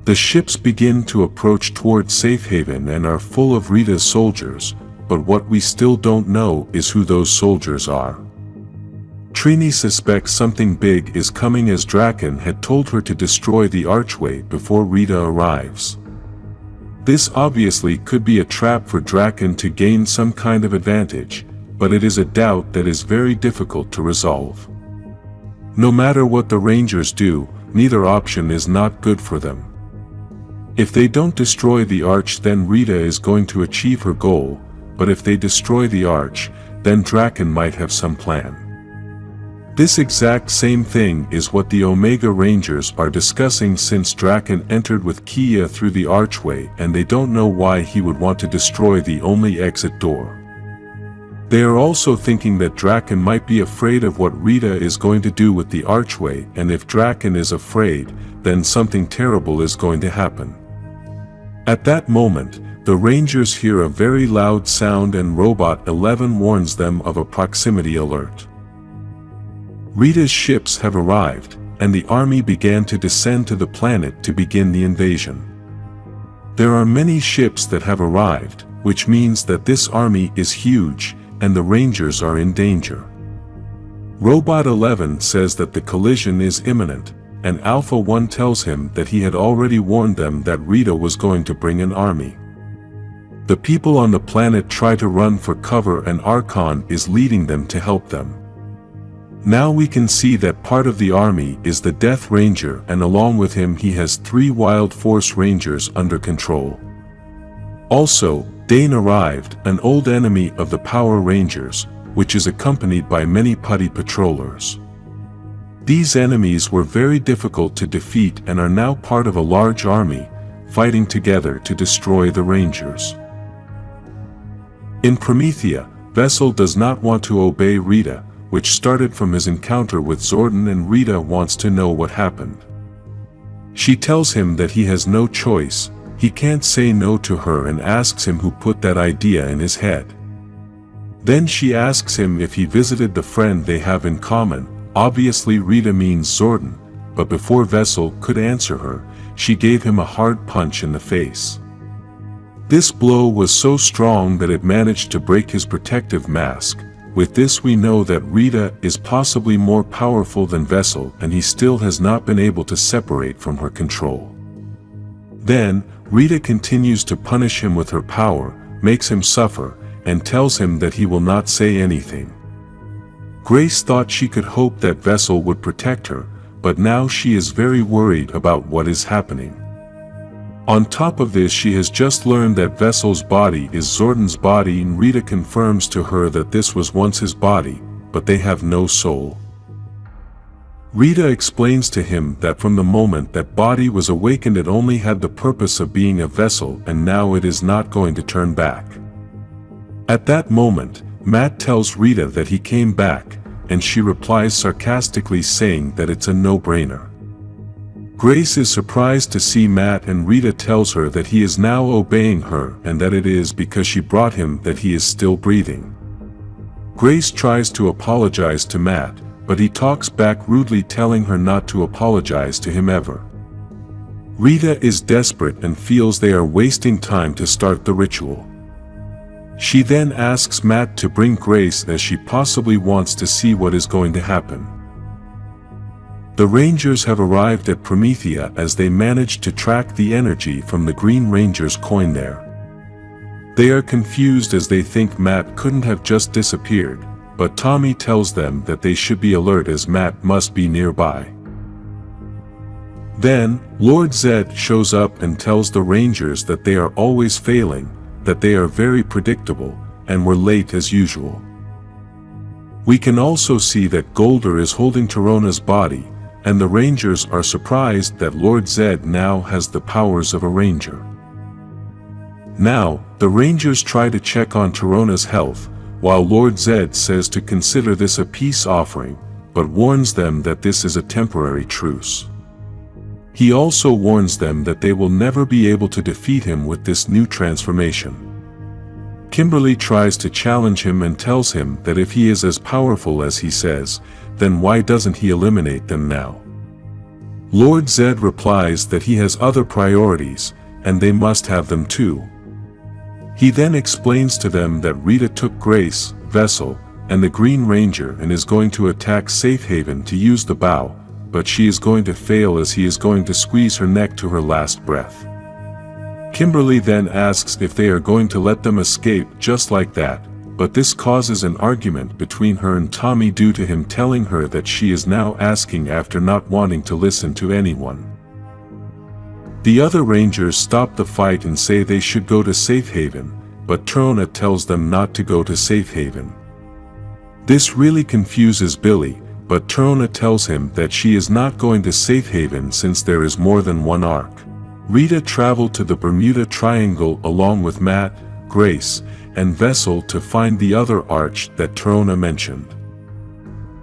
The ships begin to approach toward safe haven and are full of Rita's soldiers, but what we still don't know is who those soldiers are. Trini suspects something big is coming as Draken had told her to destroy the archway before Rita arrives. This obviously could be a trap for Draken to gain some kind of advantage, but it is a doubt that is very difficult to resolve. No matter what the Rangers do, neither option is not good for them. If they don't destroy the arch, then Rita is going to achieve her goal, but if they destroy the arch, then Draken might have some plan. This exact same thing is what the Omega Rangers are discussing, since Draken entered with Kia through the archway and they don't know why he would want to destroy the only exit door. They are also thinking that Draken might be afraid of what Rita is going to do with the archway, and if Draken is afraid, then something terrible is going to happen. At that moment, the Rangers hear a very loud sound and Robot 11 warns them of a proximity alert. Rita's ships have arrived, and the army began to descend to the planet to begin the invasion. There are many ships that have arrived, which means that this army is huge, and the Rangers are in danger. Robot 11 says that the collision is imminent, and Alpha 1 tells him that he had already warned them that Rita was going to bring an army. The people on the planet try to run for cover and Archon is leading them to help them. Now we can see that part of the army is the Death Ranger, and along with him he has 3 Wild Force Rangers under control. Also, Dane arrived, an old enemy of the Power Rangers, which is accompanied by many putty patrollers. These enemies were very difficult to defeat and are now part of a large army, fighting together to destroy the Rangers. In Promethea, Vessel does not want to obey Rita, which started from his encounter with Zordon, and Rita wants to know what happened. She tells him that he has no choice, he can't say no to her, and asks him who put that idea in his head. Then she asks him if he visited the friend they have in common. Obviously Rita means Zordon, but before Vessel could answer her, she gave him a hard punch in the face. This blow was so strong that it managed to break his protective mask. With this we know that Rita is possibly more powerful than Vessel, and he still has not been able to separate from her control. Then, Rita continues to punish him with her power, makes him suffer, and tells him that he will not say anything. Grace thought she could hope that Vessel would protect her, but now she is very worried about what is happening. On top of this, she has just learned that Vessel's body is Zordon's body, and Rita confirms to her that this was once his body, but they have no soul. Rita explains to him that from the moment that body was awakened it only had the purpose of being a vessel, and now it is not going to turn back. At that moment, Matt tells Rita that he came back, and she replies sarcastically saying that it's a no-brainer. Grace is surprised to see Matt, and Rita tells her that he is now obeying her and that it is because she brought him that he is still breathing. Grace tries to apologize to Matt, but he talks back rudely, telling her not to apologize to him ever. Rita is desperate and feels they are wasting time to start the ritual. She then asks Matt to bring Grace as she possibly wants to see what is going to happen. The Rangers have arrived at Promethea as they managed to track the energy from the Green Ranger's coin there. They are confused as they think Matt couldn't have just disappeared, but Tommy tells them that they should be alert as Matt must be nearby. Then, Lord Zedd shows up and tells the Rangers that they are always failing, that they are very predictable, and were late as usual. We can also see that Golder is holding Torona's body, and the Rangers are surprised that Lord Zedd now has the powers of a Ranger. Now, the Rangers try to check on Torona's health, while Lord Zedd says to consider this a peace offering, but warns them that this is a temporary truce. He also warns them that they will never be able to defeat him with this new transformation. Kimberly tries to challenge him and tells him that if he is as powerful as he says, then why doesn't he eliminate them now? Lord Zedd replies that he has other priorities, and they must have them too. He then explains to them that Rita took Grace, Vessel, and the Green Ranger and is going to attack Safe Haven to use the bow, but she is going to fail as he is going to squeeze her neck to her last breath. Kimberly then asks if they are going to let them escape just like that, but this causes an argument between her and Tommy due to him telling her that she is now asking after not wanting to listen to anyone. The other Rangers stop the fight and say they should go to Safe Haven, but Trona tells them not to go to Safe Haven. This really confuses Billy, but Trona tells him that she is not going to Safe Haven since there is more than one arc. Rita traveled to the Bermuda Triangle along with Matt, Grace, and Vessel to find the other arch that Trona mentioned.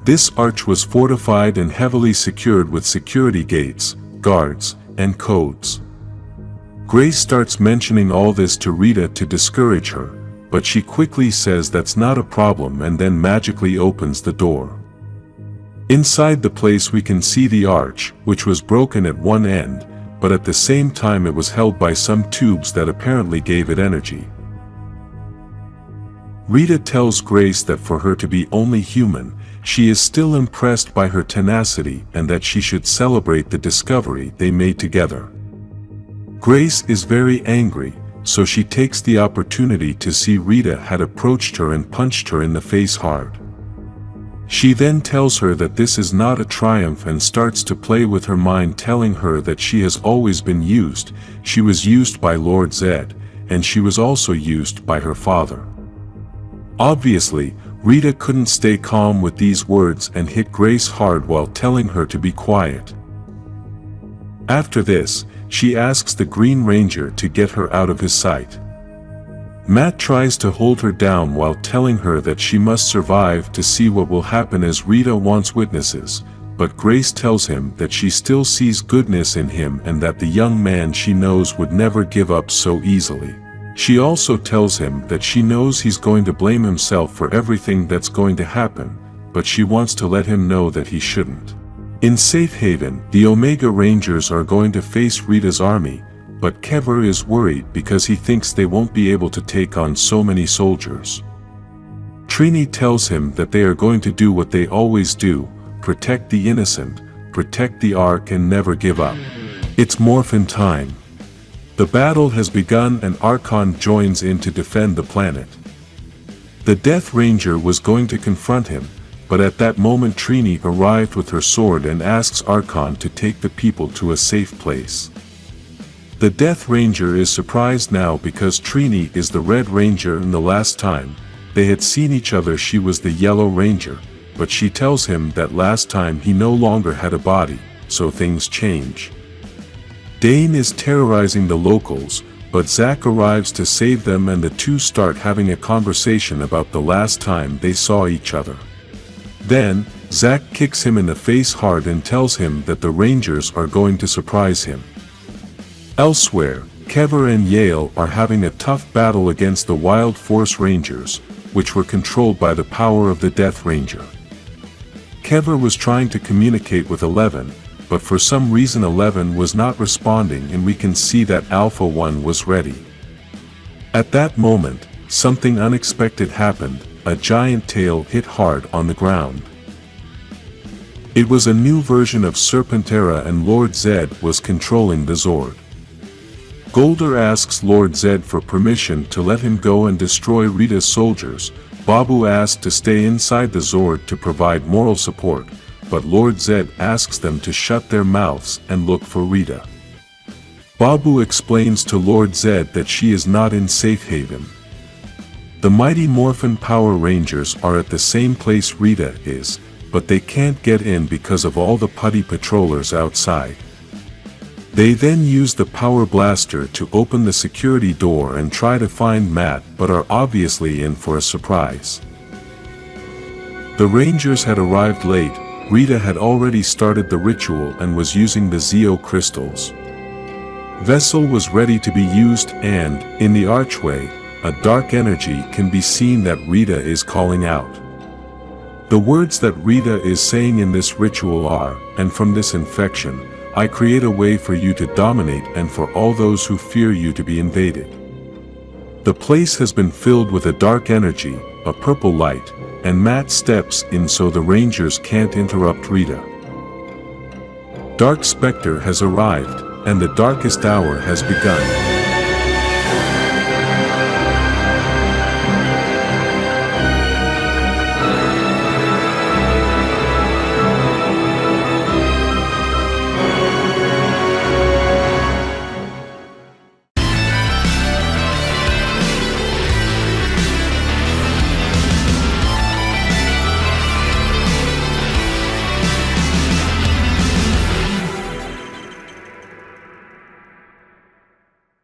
This arch was fortified and heavily secured with security gates, guards, and codes. Grace starts mentioning all this to Rita to discourage her, but she quickly says that's not a problem and then magically opens the door. Inside the place we can see the arch, which was broken at one end, but at the same time it was held by some tubes that apparently gave it energy. Rita tells Grace that for her to be only human, she is still impressed by her tenacity and that she should celebrate the discovery they made together. Grace is very angry, so she takes the opportunity to see Rita had approached her and punched her in the face hard. She then tells her that this is not a triumph and starts to play with her mind, telling her that she has always been used, she was used by Lord Zedd, and she was also used by her father. Obviously, Rita couldn't stay calm with these words and hit Grace hard while telling her to be quiet. After this, she asks the Green Ranger to get her out of his sight. Matt tries to hold her down while telling her that she must survive to see what will happen as Rita wants witnesses, but Grace tells him that she still sees goodness in him and that the young man she knows would never give up so easily. She also tells him that she knows he's going to blame himself for everything that's going to happen, but she wants to let him know that he shouldn't. In Safe Haven, the Omega Rangers are going to face Rita's army, but Kever is worried because he thinks they won't be able to take on so many soldiers. Trini tells him that they are going to do what they always do, protect the innocent, protect the Ark and never give up. It's Morphin time. The battle has begun and Archon joins in to defend the planet. The Death Ranger was going to confront him, but at that moment Trini arrived with her sword and asks Archon to take the people to a safe place. The Death Ranger is surprised now because Trini is the Red Ranger and the last time they had seen each other she was the Yellow Ranger, but she tells him that last time he no longer had a body, so things change. Dane is terrorizing the locals, but Zack arrives to save them and the two start having a conversation about the last time they saw each other. Then, Zack kicks him in the face hard and tells him that the Rangers are going to surprise him. Elsewhere, Kever and Yale are having a tough battle against the Wild Force Rangers, which were controlled by the power of the Death Ranger. Kever was trying to communicate with 11, but for some reason 11 was not responding and we can see that Alpha 1 was ready. At that moment, something unexpected happened, a giant tail hit hard on the ground. It was a new version of Serpentera and Lord Zedd was controlling the Zord. Golder asks Lord Zedd for permission to let him go and destroy Rita's soldiers. Babu asks to stay inside the Zord to provide moral support, but Lord Zedd asks them to shut their mouths and look for Rita. Babu explains to Lord Zedd that she is not in Safe Haven. The mighty Morphin Power Rangers are at the same place Rita is, but they can't get in because of all the putty patrollers outside. They then use the power blaster to open the security door and try to find Matt, but are obviously in for a surprise. The Rangers had arrived late. Rita had already started the ritual and was using the Zeo crystals. Vessel was ready to be used and, in the archway, a dark energy can be seen that Rita is calling out. The words that Rita is saying in this ritual are, and from this infection, I create a way for you to dominate and for all those who fear you to be invaded. The place has been filled with a dark energy, a purple light, and Matt steps in so the Rangers can't interrupt Rita. Dark Specter has arrived, and the darkest hour has begun.